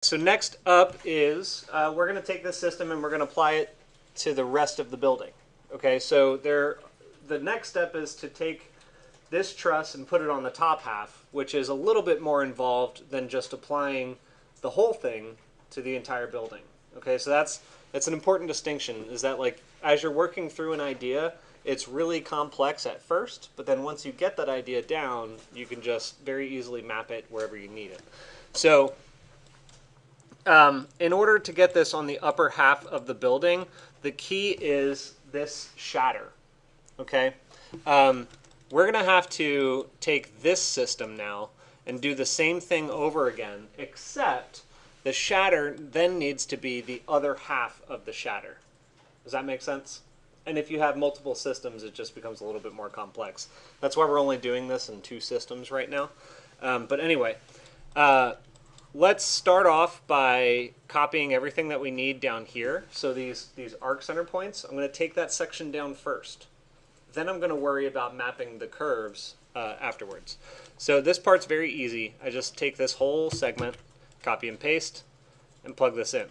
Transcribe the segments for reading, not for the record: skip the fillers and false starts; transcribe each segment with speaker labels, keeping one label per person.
Speaker 1: So next up is we're going to take this system and we're going to apply it to the rest of the building. Okay, so the next step is to take this truss and put it on the top half, which is a little bit more involved than just applying the whole thing to the entire building. Okay, so that's an important distinction, is that like as you're working through an idea, it's really complex at first, but then once you get that idea down, you can just very easily map it wherever you need it. So in order to get this on the upper half of the building, the key is this shatter. Okay, we're going to have to take this system now and do the same thing over again, except the shatter then needs to be the other half of the shatter. Does that make sense? And if you have multiple systems, it just becomes a little bit more complex. That's why we're only doing this in 2 systems right now. But anyway, let's start off by copying everything that we need down here. So these arc center points, I'm going to take that section down first. Then I'm going to worry about mapping the curves afterwards. So this part's very easy. I just take this whole segment, copy and paste, and plug this in.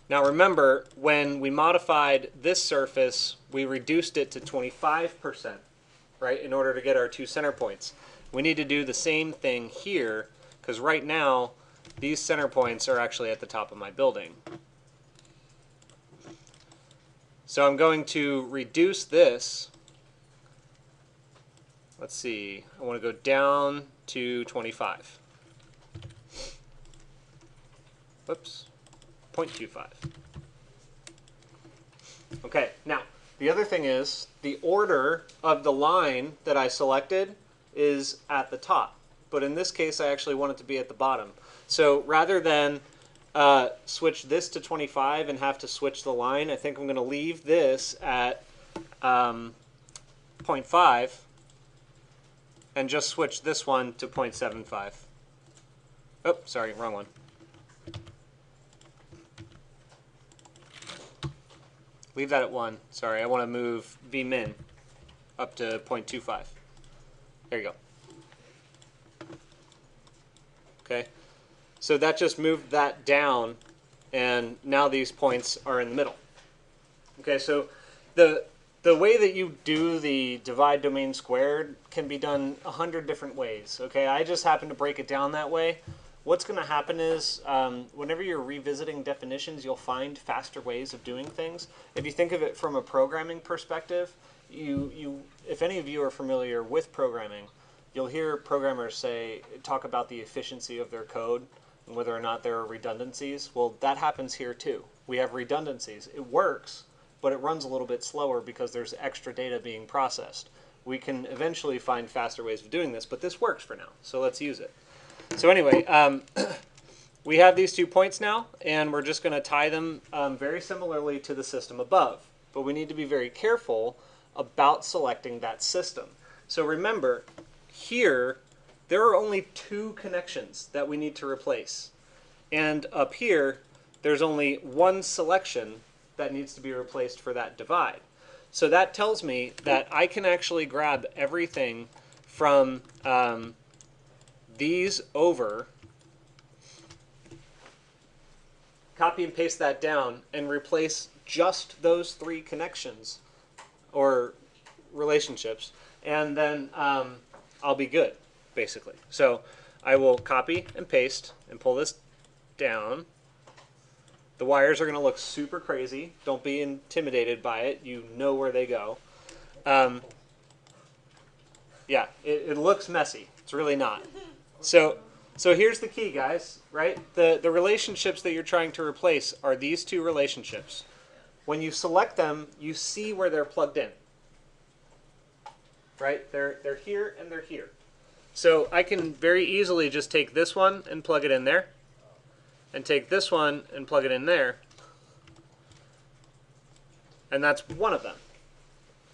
Speaker 1: Now remember, when we modified this surface, we reduced it to 25%, right, in order to get our 2 center points. We need to do the same thing here, because right now, these center points are actually at the top of my building. So I'm going to reduce this. Let's see, I want to go down to 25. Whoops. 0.25. Okay, now the other thing is the order of the line that I selected is at the top, but in this case I actually want it to be at the bottom. So rather than switch this to 25 and have to switch the line, I think I'm going to leave this at 0.5 and just switch this one to 0.75. Oh, sorry, wrong one. Leave that at 1. Sorry, I want to move Vmin up to 0.25. There you go. Okay, so that just moved that down, and now these points are in the middle. Okay, so the way that you do the divide domain squared can be done 100 different ways. Okay, I just happen to break it down that way. What's going to happen is whenever you're revisiting definitions, you'll find faster ways of doing things. If you think of it from a programming perspective, if any of you are familiar with programming, you'll hear programmers talk about the efficiency of their code and whether or not there are redundancies. Well, that happens here too. We have redundancies. It works, but it runs a little bit slower because there's extra data being processed. We can eventually find faster ways of doing this, but this works for now, so let's use it. So anyway, we have these 2 points now, and we're just going to tie them very similarly to the system above. But we need to be very careful about selecting that system. So remember, here, there are only 2 connections that we need to replace. And up here, there's only 1 selection that needs to be replaced for that divide. So that tells me that I can actually grab everything from these over, copy and paste that down, and replace just those 3 connections or relationships, and then I'll be good, basically. So I will copy and paste and pull this down. The wires are going to look super crazy. Don't be intimidated by it. You know where they go. Yeah, it looks messy. It's really not. So here's the key, guys, right? The relationships that you're trying to replace are these 2 relationships. When you select them, you see where they're plugged in. Right? They're here and they're here. So I can very easily just take this one and plug it in there, and take this one and plug it in there, and that's one of them.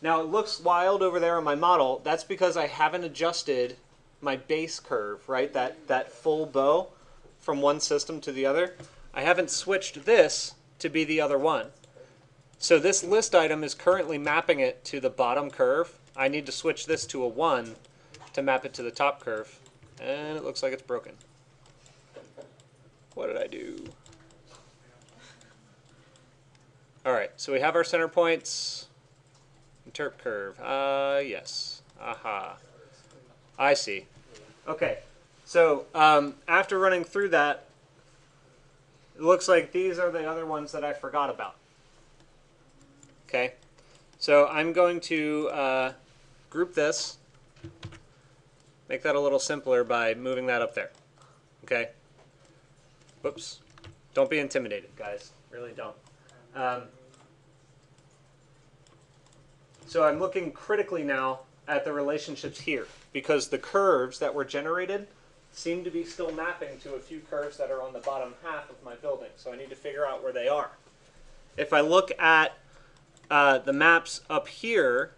Speaker 1: Now it looks wild over there on my model. That's because I haven't adjusted my base curve, right? That full bow from one system to the other. I haven't switched this to be the other one. So this list item is currently mapping it to the bottom curve. I need to switch this to a 1 to map it to the top curve. And it looks like it's broken. so we have our center points. Interp curve. Yes. Aha. I see. Okay. So after running through that, it looks like these are the other ones that I forgot about. Okay. So I'm going to group this, make that a little simpler by moving that up there. Okay. Whoops. Don't be intimidated, guys. Really don't. So I'm looking critically now at the relationships here, because the curves that were generated seem to be still mapping to a few curves that are on the bottom half of my building. So I need to figure out where they are. If I look at the maps up here,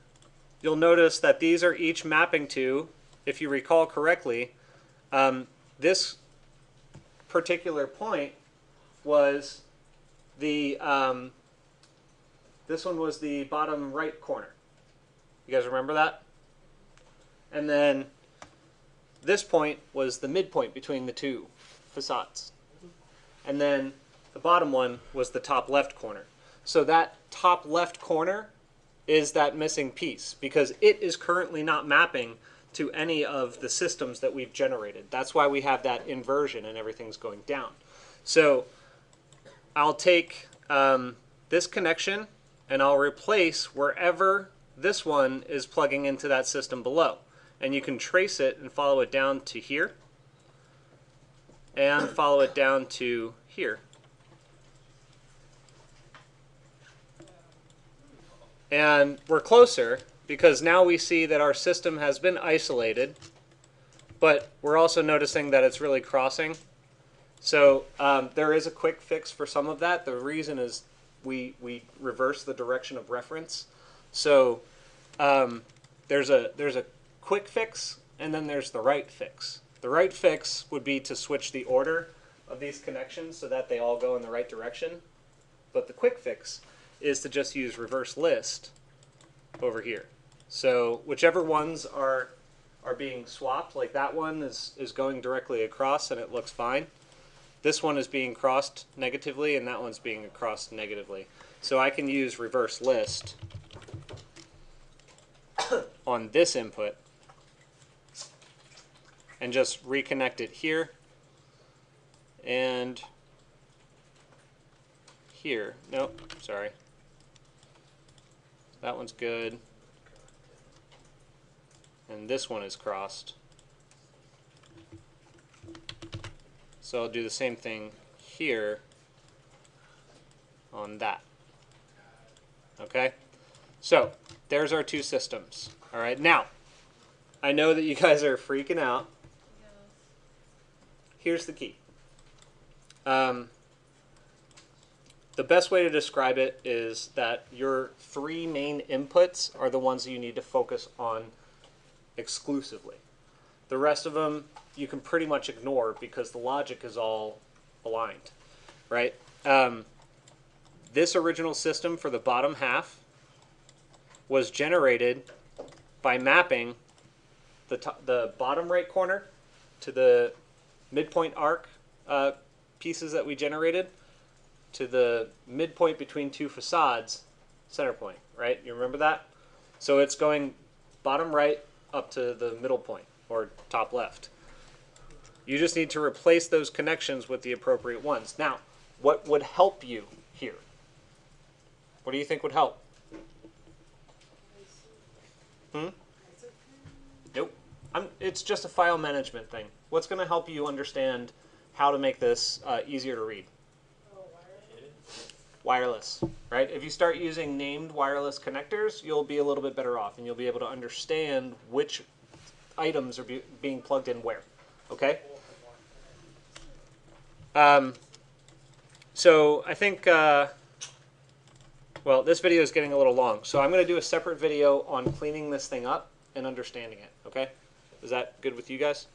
Speaker 1: you'll notice that these are each mapping to, if you recall correctly, this particular point was the, this one was the bottom right corner. You guys remember that? And then this point was the midpoint between the two facades. And then the bottom one was the top left corner. So that top left corner is that missing piece, because it is currently not mapping to any of the systems that we've generated. That's why we have that inversion and everything's going down. So I'll take this connection and I'll replace wherever this one is plugging into that system below. And you can trace it and follow it down to here and follow it down to here. And we're closer because now we see that our system has been isolated, but we're also noticing that it's really crossing. So there is a quick fix for some of that. The reason is we reverse the direction of reference. So there's a quick fix, and then there's the right fix. The right fix would be to switch the order of these connections so that they all go in the right direction. But the quick fix is to just use reverse list over here. So whichever ones are being swapped, like that one is going directly across and it looks fine. This one is being crossed negatively and that one's being crossed negatively. So I can use reverse list on this input and just reconnect it here and here. Nope, sorry. That one's good. And this one is crossed. So I'll do the same thing here on that. Okay? So there's our two systems. All right, now I know that you guys are freaking out. Here's the key. The best way to describe it is that your three main inputs are the ones that you need to focus on exclusively. The rest of them you can pretty much ignore because the logic is all aligned, right? This original system for the bottom half was generated by mapping the bottom right corner to the midpoint arc pieces that we generated to the midpoint between two facades, center point, right? You remember that? So it's going bottom right up to the middle point, or top left. You just need to replace those connections with the appropriate ones. Now, what would help you here? What do you think would help? Nope. It's just a file management thing. What's going to help you understand how to make this easier to read? Wireless, right? If you start using named wireless connectors, you'll be a little bit better off, and you'll be able to understand which items are being plugged in where. Okay? So I think, well, this video is getting a little long, so I'm going to do a separate video on cleaning this thing up and understanding it. Okay? Is that good with you guys?